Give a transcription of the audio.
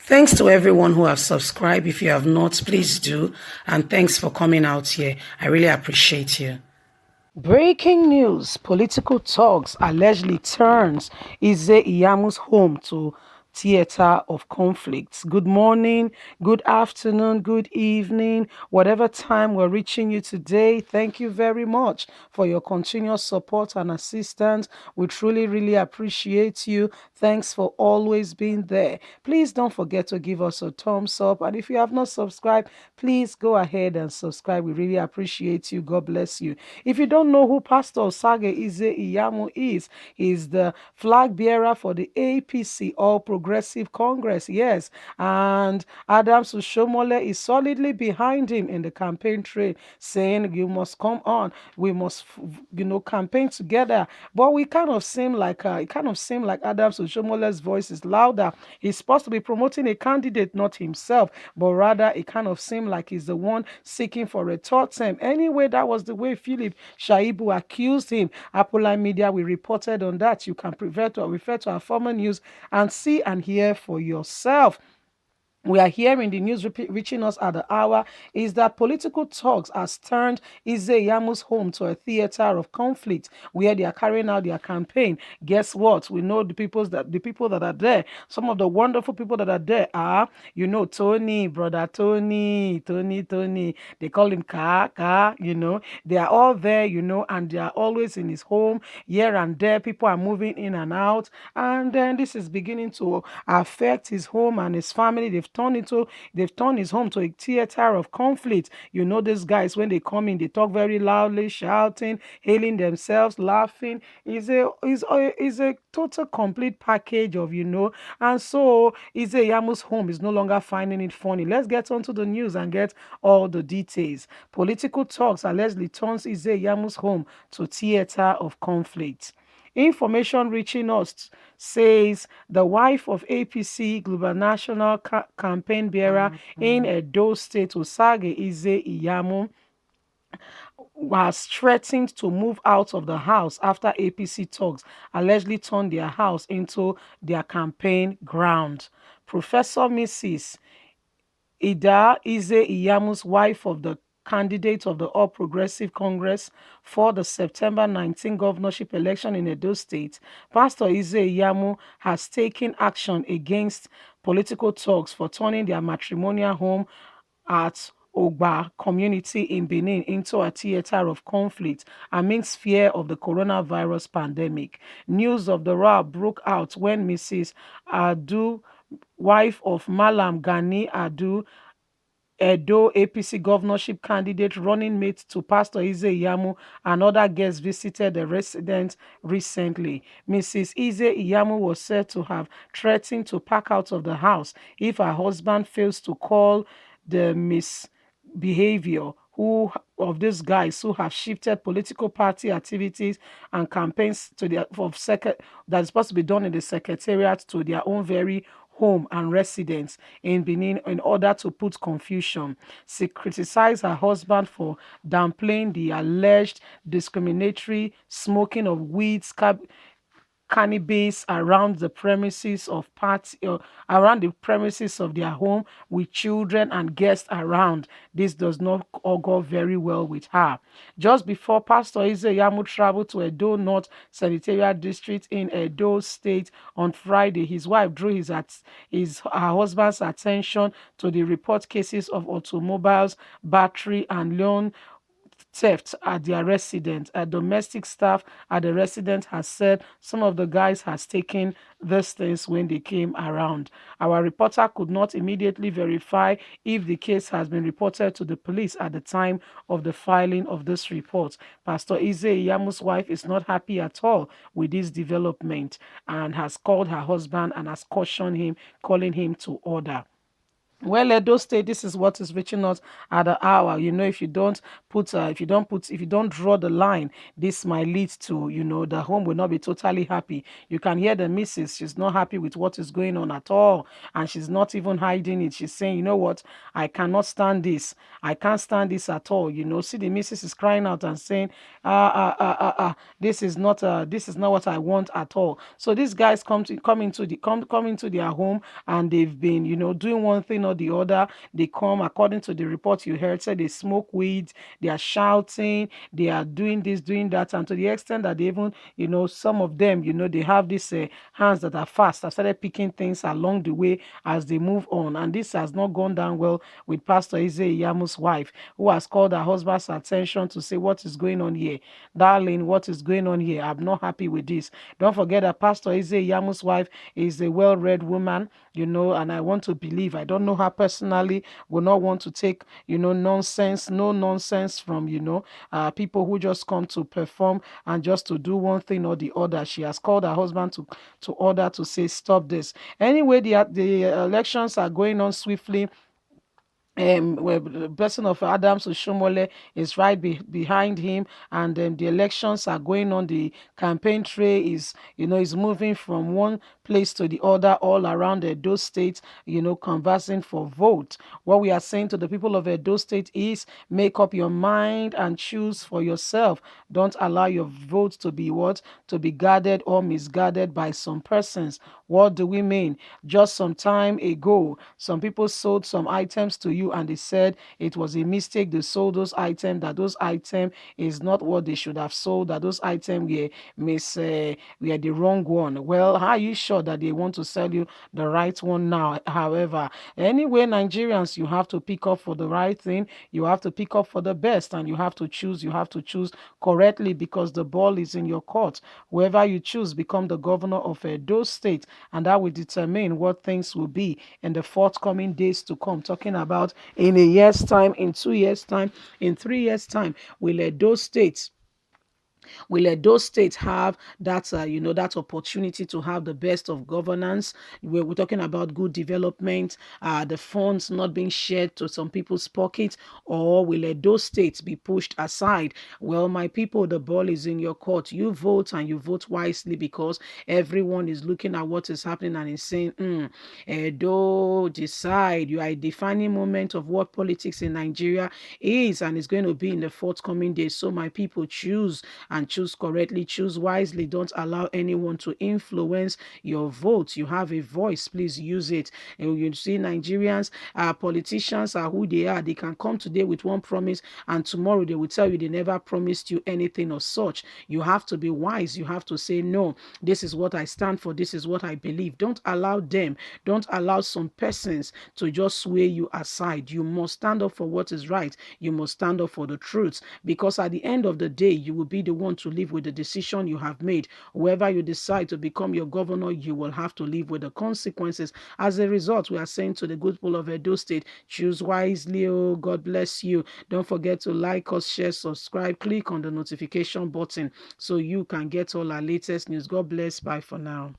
Thanks to everyone who have subscribed. If you have not, please do. And thanks for coming out here. I really appreciate you. Breaking news: political talks allegedly turns Iyamu's home to theater of conflicts. Good morning, good afternoon, good evening, whatever time we're reaching you today. Thank you very much for your continuous support and assistance. We truly, really appreciate you. Thanks for always being there. Please don't forget to give us a thumbs up. And if you have not subscribed, please go ahead and subscribe. We really appreciate you. God bless you. If you don't know who Pastor Osage Iyamu is, he's the flag bearer for the APC, All Progressive Congress. Yes. And Adams Ushomole is solidly behind him in the campaign trail, saying, you must come on. We must, campaign together. But we kind of seem like, Adams Ushomole's voice is louder. He's supposed to be promoting a candidate, not himself, but rather it kind of seemed like he's the one seeking for a third term. Anyway, that was the way Philip Shaibu accused him. Apple Media, we reported on that. You can refer to our former news and see and hear for yourself. We are hearing the news reaching us at the hour is that political talks has turned Iyamu's home to a theater of conflict where they are carrying out their campaign. Guess what? We know the people that are there. Some of the wonderful people that are there are, Tony, brother Tony. They call him Ka. They are all there, and they are always in his home here and there. People are moving in and out, and then this is beginning to affect his home and his family. They've turned his home to a theater of conflict. These guys, when they come in, they talk very loudly, shouting, hailing themselves, laughing. Is a total complete package of, and so Yamu's home is no longer finding it funny. Let's get onto the news and get all the details. Political talks allegedly turns Yamu's home to theater of conflict. Information reaching us says the wife of APC Global National Campaign Bearer in Edo State, Osage Iyamu, was threatened to move out of the house after APC talks allegedly turned their house into their campaign ground. Professor Mrs. Ida Iyamu's wife of the candidate of the All Progressive Congress for the September 19 governorship election in Edo State, Pastor Iyamu has taken action against political talks for turning their matrimonial home at Ogba community in Benin into a theater of conflict amidst fear of the coronavirus pandemic. News of the row broke out when Mrs. Adu, wife of Malam Gani Adu, Edo APC governorship candidate, running mate to Pastor Iyamu, and other guests visited the residence recently. Mrs. Iyamu was said to have threatened to pack out of the house if her husband fails to call the misbehavior of these guys who have shifted political party activities and campaigns to that is supposed to be done in the secretariat to their own very home and residence in Benin in order to put confusion. She criticized her husband for downplaying the alleged discriminatory smoking of weed, cannabis around the premises of their home with children and guests around. This does not augur very well with her. Just before Pastor Iyamu traveled to Edo North Senatorial District in Edo State on Friday, his wife drew her husband's attention to the report cases of automobiles, battery, and loan theft at their residence. A domestic staff at the residence has said some of the guys has taken these things when they came around. Our reporter could not immediately verify if the case has been reported to the police at the time of the filing of this report. Pastor Iyamu's wife is not happy at all with this development and has called her husband and has cautioned him, calling him to order. Well, Edo State, this is what is reaching us at the hour. If you don't if you don't draw the line, this might lead to, the home will not be totally happy. You can hear the missus; she's not happy with what is going on at all, and she's not even hiding it. She's saying, you know what, I cannot stand this. I can't stand this at all. See, the missus is crying out and saying, this is not what I want at all. So these guys come into their home, and they've been, doing one thing or the other. They come, according to the report you heard, said they smoke weed, they are shouting, they are doing this, doing that, and to the extent that they even, some of them, they have these hands that are fast. I started picking things along the way as they move on, and this has not gone down well with Pastor Iyamu's wife, who has called her husband's attention to say, what is going on here, darling? What is going on here? I'm not happy with this. Don't forget that Pastor Iyamu's wife is a well-read woman, and I want to believe, I don't know her personally, will not want to take, nonsense, no nonsense from, people who just come to perform and just to do one thing or the other. She has called her husband to order to say, stop this. Anyway, the elections are going on swiftly. Well, the person of Adams Oshomole is right behind him, and the elections are going on. The campaign trail is moving from one place to the other all around Edo State, conversing for vote. What we are saying to the people of Edo State is, make up your mind and choose for yourself. Don't allow your vote to be what? To be guarded or misguided by some persons. What do we mean? Just some time ago, some people sold some items to you, and they said it was a mistake. They sold those items, that those items is not what they should have sold, that those items were the wrong one. Well, how are you sure that they want to sell you the right one now? However, anyway, Nigerians, you have to pick up for the right thing. You have to pick up for the best, and you have to choose. You have to choose correctly, because the ball is in your court. Whoever you choose become the governor of Edo State, and that will determine what things will be in the forthcoming days to come. Talking about in a year's time, in 2 years' time, in 3 years' time, will Edo State have that, that opportunity to have the best of governance? We're talking about good development, the funds not being shared to some people's pockets, or will Edo State be pushed aside? Well, my people, the ball is in your court. You vote, and you vote wisely, because everyone is looking at what is happening and is saying, Edo, decide. You are a defining moment of what politics in Nigeria is, and it's going to be in the forthcoming days. So, my people, choose, and choose correctly, choose wisely. Don't allow anyone to influence your vote. You have a voice, please use it. And you see, Nigerians, politicians are who they are. They can come today with one promise, and tomorrow they will tell you they never promised you anything or such. You have to be wise. You have to say, no, this is what I stand for, this is what I believe. Don't allow them, don't allow some persons to just sway you aside. You must stand up for what is right. You must stand up for the truth, because at the end of the day, you will be the one to live with the decision you have made. Whoever you decide to become your governor, you will have to live with the consequences. As a result, we are saying to the good people of Edo State, choose wisely. Oh, God bless you. Don't forget to like us, share, subscribe, click on the notification button so you can get all our latest news. God bless. Bye for now.